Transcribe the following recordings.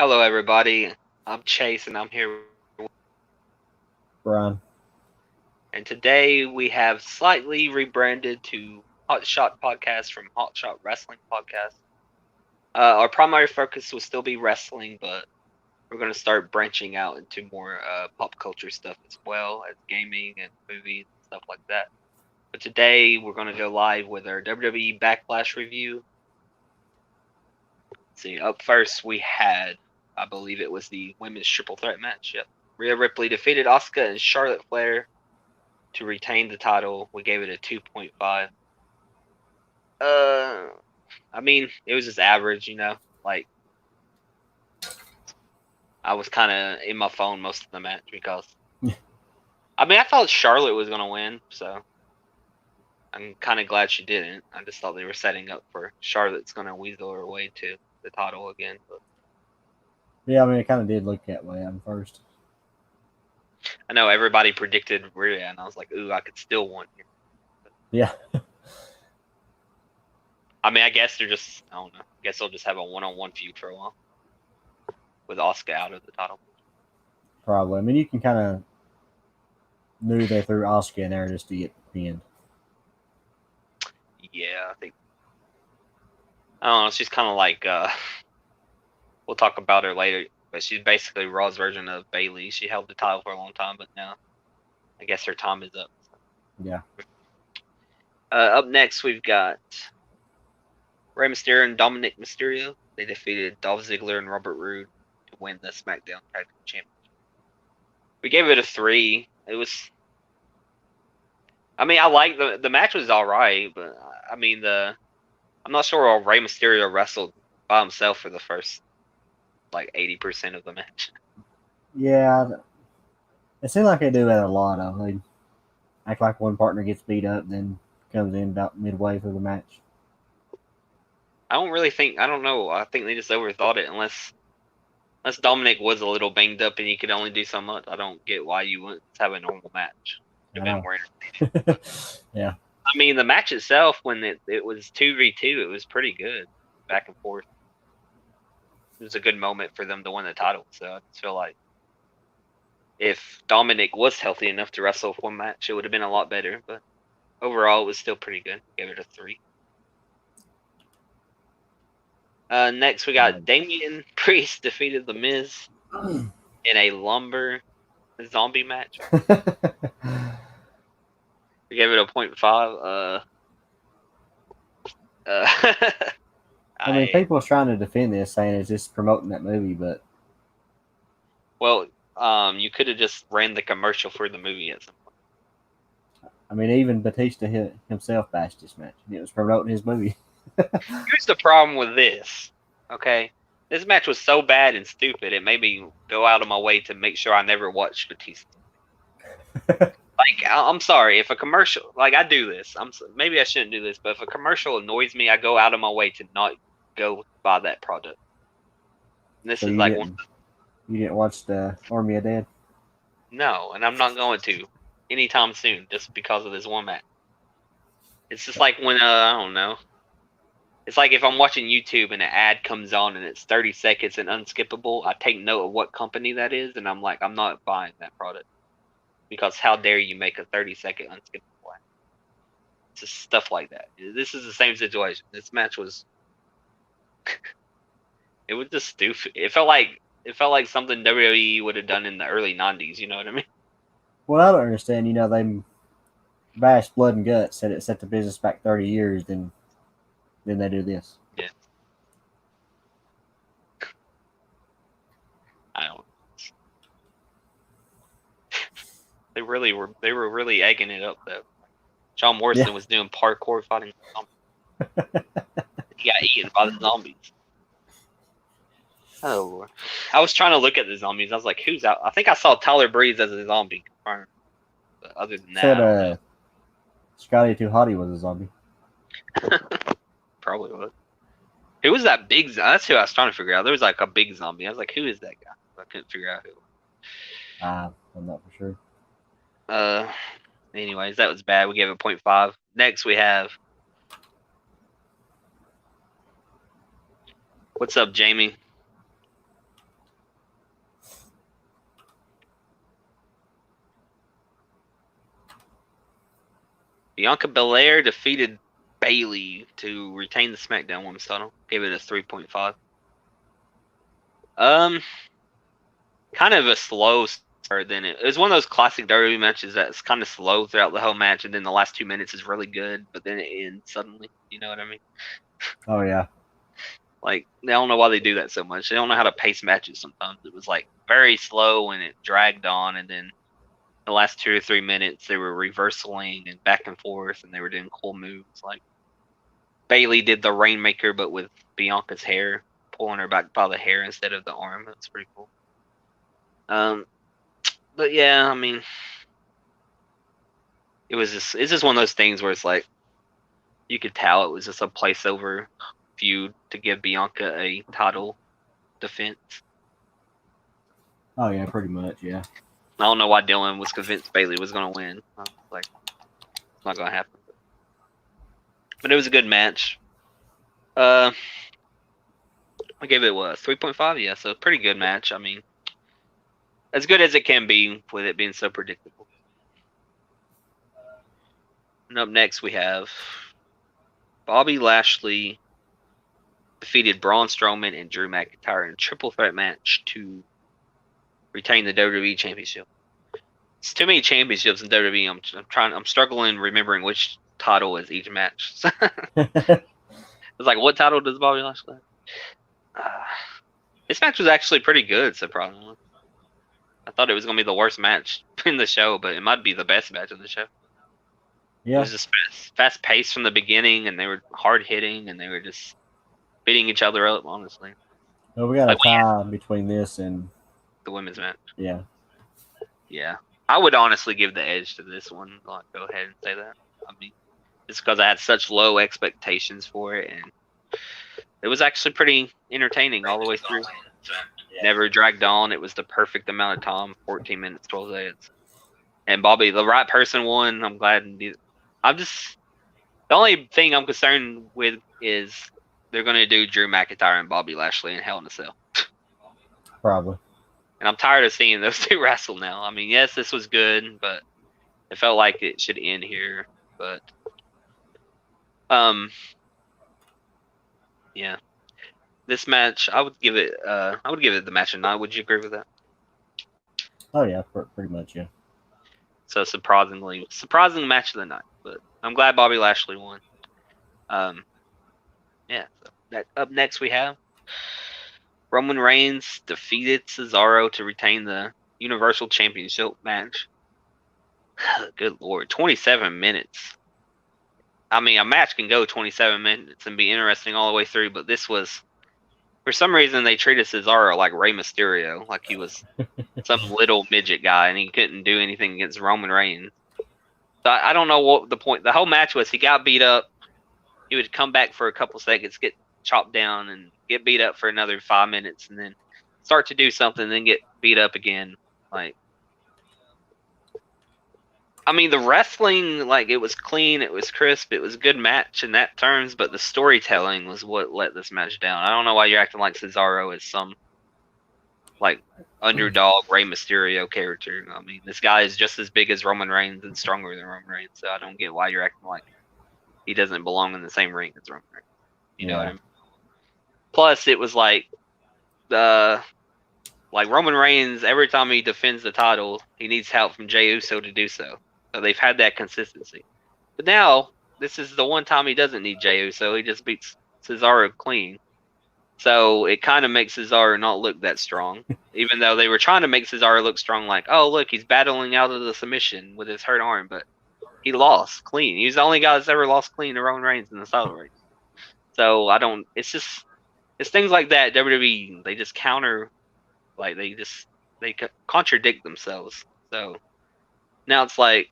Hello, everybody. I'm Chase, and I'm here. Brian. And today we have slightly rebranded to Hot Shot Podcast from Hot Shot Wrestling Podcast. Our primary focus will still be wrestling, but we're going to start branching out into more pop culture stuff as well as gaming and movies and stuff like that. But today we're going to go live with our WWE Backlash review. Let's see, up first we had, I believe it was the women's triple threat match. Yep. Rhea Ripley defeated Asuka and Charlotte Flair to retain the title. We gave it a 2.5. I mean, it was just average, Like, I was kind of in my phone most of the match because, I thought Charlotte was gonna win, so I'm kind of glad she didn't. I just thought they were setting up for Charlotte's gonna weasel her way to the title again. But Yeah, it kind of did look that way at first. I know everybody predicted Rhea, and I was like, ooh, I could still win here. Yeah. I guess they're just, I don't know. I guess they'll just have a one-on-one feud for a while with Asuka out of the title. Probably. You can kind of knew they threw Asuka in there just to get pinned. Yeah, I think. I don't know. She's kind of like, we'll talk about her later, but she's basically Raw's version of Bayley. She held the title for a long time, but now I guess her time is up. So. Yeah. Up next, we've got Rey Mysterio and Dominic Mysterio. They defeated Dolph Ziggler and Robert Roode to win the SmackDown Tag Team Championship. We gave it a 3. It was. I like the match was all right, but I'm not sure Rey Mysterio wrestled by himself for the first 80% of the match. Yeah, it seems like they do that a lot. They act like one partner gets beat up, then comes in about midway through the match. I don't know. I think they just overthought it. Unless Dominic was a little banged up and he could only do so much, I don't get why you wouldn't have a normal match. It'd been more entertaining. Yeah. The match itself, when it was 2v2, it was pretty good, back and forth. It was a good moment for them to win the title. So I just feel like if Dominic was healthy enough to wrestle one match, it would have been a lot better. But overall, it was still pretty good. Gave it a 3. Next, we got Damian Priest defeated The Miz in a lumber zombie match. We gave it a 0.5. People trying to defend this, saying it's just promoting that movie, but you could have just ran the commercial for the movie at some point. Even Batista himself bashed this match, and it was promoting his movie. Here's the problem with this. Okay, this match was so bad and stupid, it made me go out of my way to make sure I never watched Batista. I'm sorry, if a commercial, I do this, maybe I shouldn't do this, but if a commercial annoys me, I go out of my way to not go buy that product. And this so is you didn't watch the Army of Dead? No, and I'm not going to anytime soon, just because of this one match. It's just like when I don't know. It's like if I'm watching YouTube and an ad comes on and it's 30 seconds and unskippable, I take note of what company that is, and I'm like, I'm not buying that product. Because how dare you make a 30-second unskippable ad? It's just stuff like that. This is the same situation. This match was it was just stupid. It felt like something WWE would have done in the early 90s, you know what I mean? Well, I don't understand. They bashed Blood and Guts, said it set the business back 30 years, then they do this. Yeah. I don't. They were really egging it up though. John Morrison was doing parkour fighting zombies. He got eaten by the zombies. Oh Lord. I was trying to look at the zombies. I was like, who's out? I think I saw Tyler Breeze as a zombie. But other than that, Scotty Too Hottie was a zombie. Probably was. Who was that big? That's who I was trying to figure out. There was a big zombie. I was like, who is that guy? I couldn't figure out who it was. I'm not for sure. Anyways, that was bad. We gave it 0.5. Next, we have. What's up, Jamie? Bianca Belair defeated Bayley to retain the SmackDown Women's title. Gave it a 3.5. Um, kind of a slow start. Then it was one of those classic WWE matches that's kind of slow throughout the whole match, and then the last 2 minutes is really good, but then it ends suddenly. You know what I mean? Oh yeah. Like they don't know why they do that so much. They don't know how to pace matches. Sometimes it was like very slow and it dragged on, and then the last 2 or 3 minutes they were reversing and back and forth, and they were doing cool moves. Like Bayley did the Rainmaker, but with Bianca's hair, pulling her back by the hair instead of the arm. That's pretty cool. But yeah, I mean, it's just one of those things where it's like you could tell it was just a placeover feud to give Bianca a title defense. Oh yeah, pretty much. Yeah. I don't know why Dylan was convinced Bayley was going to win. I was like, it's not going to happen. But it was a good match. I gave it what, 3.5? Yeah, so pretty good match. I mean, as good as it can be with it being so predictable. And up next we have Bobby Lashley defeated Braun Strowman and Drew McIntyre in a triple threat match to retain the WWE Championship. It's too many championships in WWE. I'm struggling remembering which title is each match. It's like, what title does Bobby Lashley have? This match was actually pretty good, surprisingly. I thought it was going to be the worst match in the show, but it might be the best match in the show. Yeah. It was just fast paced from the beginning, and they were hard hitting, and they were just beating each other up, honestly. Well, we got a tie between this and the women's match. Yeah. Yeah. I would honestly give the edge to this one. Like, go ahead and say that. I mean, it's because I had such low expectations for it, and it was actually pretty entertaining all the way through. Never dragged on. It was the perfect amount of time, 14 minutes, 12 seconds. And Bobby, the right person won. I'm glad. I'm just, the only thing I'm concerned with is they're going to do Drew McIntyre and Bobby Lashley in Hell in a Cell. Probably. And I'm tired of seeing those two wrestle now. I mean, yes, this was good, but it felt like it should end here. But, yeah. This match, I would give it the match of the night. Would you agree with that? Oh yeah, pretty much, yeah. So surprising match of the night, but I'm glad Bobby Lashley won. Yeah. So up next we have Roman Reigns defeated Cesaro to retain the Universal Championship match. Good Lord, 27 minutes. I mean, a match can go 27 minutes and be interesting all the way through, but this was, for some reason, they treated Cesaro like Rey Mysterio, like he was some little midget guy, and he couldn't do anything against Roman Reigns. So I don't know what the point. The whole match was he got beat up. He would come back for a couple seconds, get chopped down, and get beat up for another 5 minutes, and then start to do something, then get beat up again. Like, I mean, the wrestling, like, it was clean, it was crisp, it was a good match in that terms, but the storytelling was what let this match down. I don't know why you're acting like Cesaro is some, like, underdog Rey Mysterio character. I mean, this guy is just as big as Roman Reigns and stronger than Roman Reigns, so I don't get why you're acting like he doesn't belong in the same ring as Roman Reigns. You know what I mean? Plus, it was like, Roman Reigns, every time he defends the title, he needs help from Jey Uso to do so. So they've had that consistency. But now, this is the one time he doesn't need Jey Uso. He just beats Cesaro clean. So it kind of makes Cesaro not look that strong. Even though they were trying to make Cesaro look strong, like, oh, look, he's battling out of the submission with his hurt arm. But he lost clean. He's the only guy that's ever lost clean to Roman Reigns in the title race. So it's things like that. WWE, they just counter, like, they contradict themselves. So now it's like,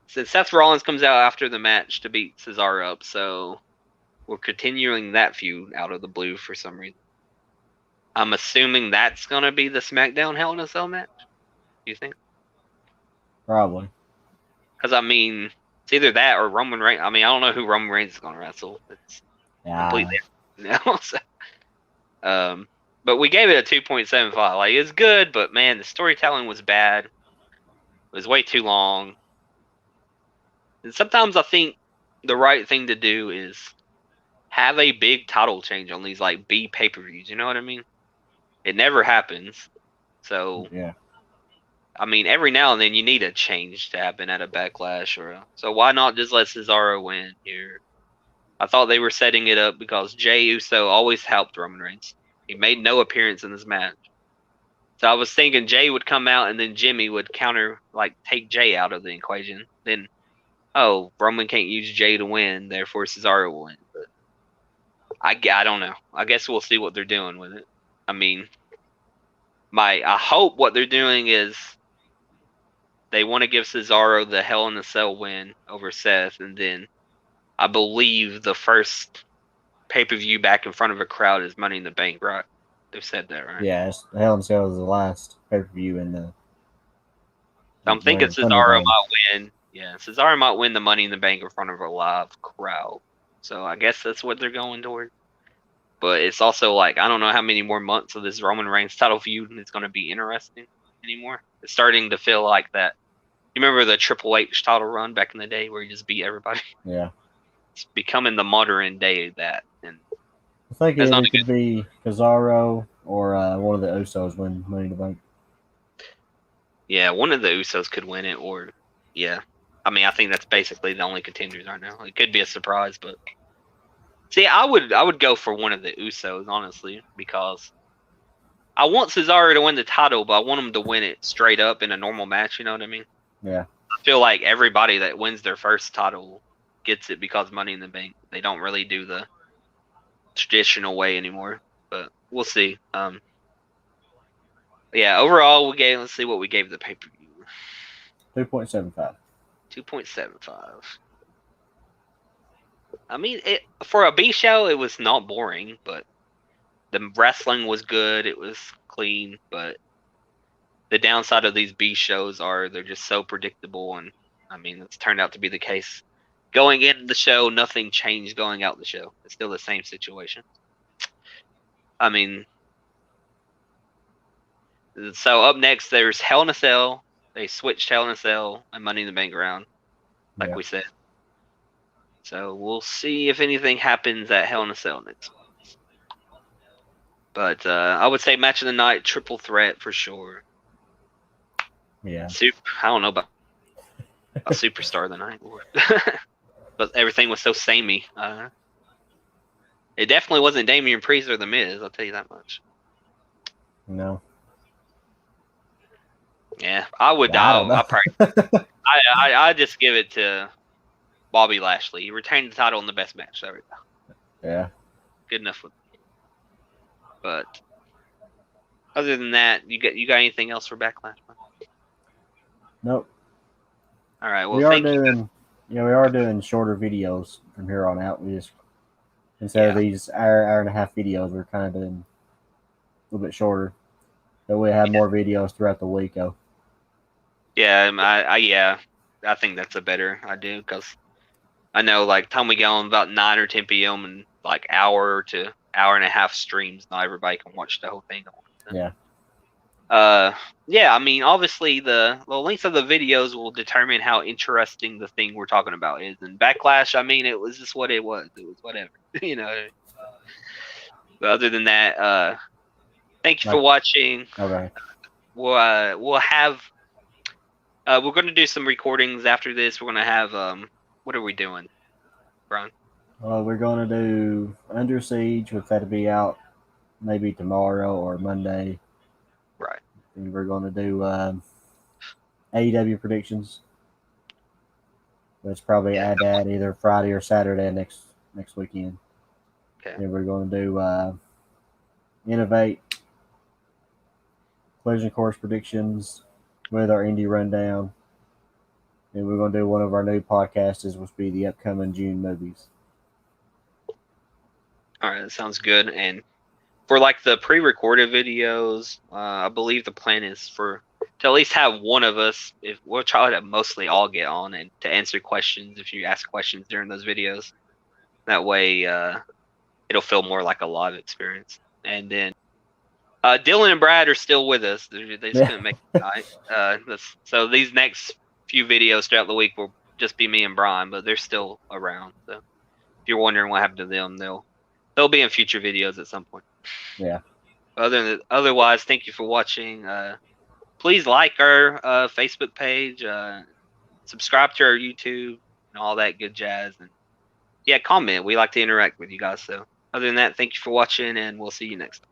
since Seth Rollins comes out after the match to beat Cesaro up, so we're continuing that feud out of the blue for some reason. I'm assuming that's going to be the SmackDown Hell in a Cell match. Do you think? Probably. Because, I mean, it's either that or Roman Reigns. I mean, I don't know who Roman Reigns is going to wrestle. It's completely, so, but we gave it a 2.75. Like, it's good, but man, the storytelling was bad. It was way too long. And sometimes I think the right thing to do is have a big title change on these like B pay-per-views. You know what I mean? It never happens. So Yeah. I mean, every now and then you need a change to happen at a Backlash so why not just let Cesaro win here? I thought they were setting it up because Jey Uso always helped Roman Reigns. He made no appearance in this match. So I was thinking Jey would come out and then Jimmy would counter, like take Jey out of the equation. Then, oh, Roman can't use Jey to win, therefore Cesaro will win. But I don't know. I guess we'll see what they're doing with it. I mean, I hope what they're doing is they want to give Cesaro the Hell in a Cell win over Seth, and then I believe the first pay-per-view back in front of a crowd is Money in the Bank, right? They've said that, right? Yeah, the Hell in a Cell was the last pay per view in the So I'm thinking when Thunder Cesaro Dome. might win. Yeah, Cesaro might win the Money in the Bank in front of a live crowd. So I guess that's what they're going toward. But it's also like I don't know how many more months of this Roman Reigns title feud is going to be interesting anymore. It's starting to feel like that. You remember the Triple H title run back in the day where he just beat everybody? Yeah. It's becoming the modern day of that, and I think that's it not either a good. could be Cesaro or one of the Usos win Money in the Bank. Yeah, one of the Usos could win it, or yeah. I mean, I think that's basically the only contenders right now. It could be a surprise, but see, I would go for one of the Usos honestly because I want Cesaro to win the title, but I want him to win it straight up in a normal match. You know what I mean? Yeah. I feel like everybody that wins their first title gets it because Money in the Bank. They don't really do the traditional way anymore, but we'll see. Yeah, overall we gave. Let's see what we gave the pay per view. 2.75. 2.75. I mean, for a B show, it was not boring, but the wrestling was good. It was clean, but the downside of these B shows are they're just so predictable, and I mean, it's turned out to be the case. Going into the show, nothing changed. Going out the show, it's still the same situation. I mean, so up next, there's Hell in a Cell. They switched Hell in a Cell and Money in the Bank around, like Yeah. we said. So we'll see if anything happens at Hell in a Cell next. But I would say match of the night, triple threat for sure. Yeah. I don't know about a superstar of the night, but everything was so samey. It definitely wasn't Damian Priest or The Miz. I'll tell you that much. No. Yeah, I would. I don't I know. probably. I just give it to Bobby Lashley. He retained the title in the best match. There we go. Yeah. Good enough. But other than that, you got anything else for Backlash? Nope. All right. Well, We are thank you. doing. Yeah, we are doing shorter videos from here on out. We just instead of Yeah. these hour and a half videos, we're kind of doing a little bit shorter. So we have more videos throughout the week. Oh. Yeah. Yeah. I think that's a better idea because I know like time we get on about 9 or 10 p.m. and like hour to hour and a half streams, not everybody can watch the whole thing. Yeah. Yeah, I mean, obviously the length of the videos will determine how interesting the thing we're talking about is. And Backlash, I mean, it was just what it was. It was whatever, you know. But other than that, thank you for watching. Okay. We'll have we're going to do some recordings after this. We're going to have what are we doing, Brian? Well, we're going to do Under Siege, which that'll be out maybe tomorrow or Monday. Right. And we're going to do AEW predictions. Let's probably add that either Friday or Saturday next weekend. Okay. And we're going to do Innovate, Collision Course predictions with our indie rundown. And we're going to do one of our new podcasts, which will be the upcoming June movies. All right, that sounds good. And for like the pre-recorded videos, I believe the plan is to at least have one of us. If we'll try to mostly all get on and to answer questions if you ask questions during those videos. That way, it'll feel more like a live experience. And then Dylan and Brad are still with us. They just couldn't make it tonight. So these next few videos throughout the week will just be me and Brian, but they're still around. So if you're wondering what happened to them, they'll be in future videos at some point. Yeah. Otherwise, thank you for watching. Please like our Facebook page, subscribe to our YouTube, and all that good jazz. And yeah, comment. We like to interact with you guys. So other than that, thank you for watching, and we'll see you next time.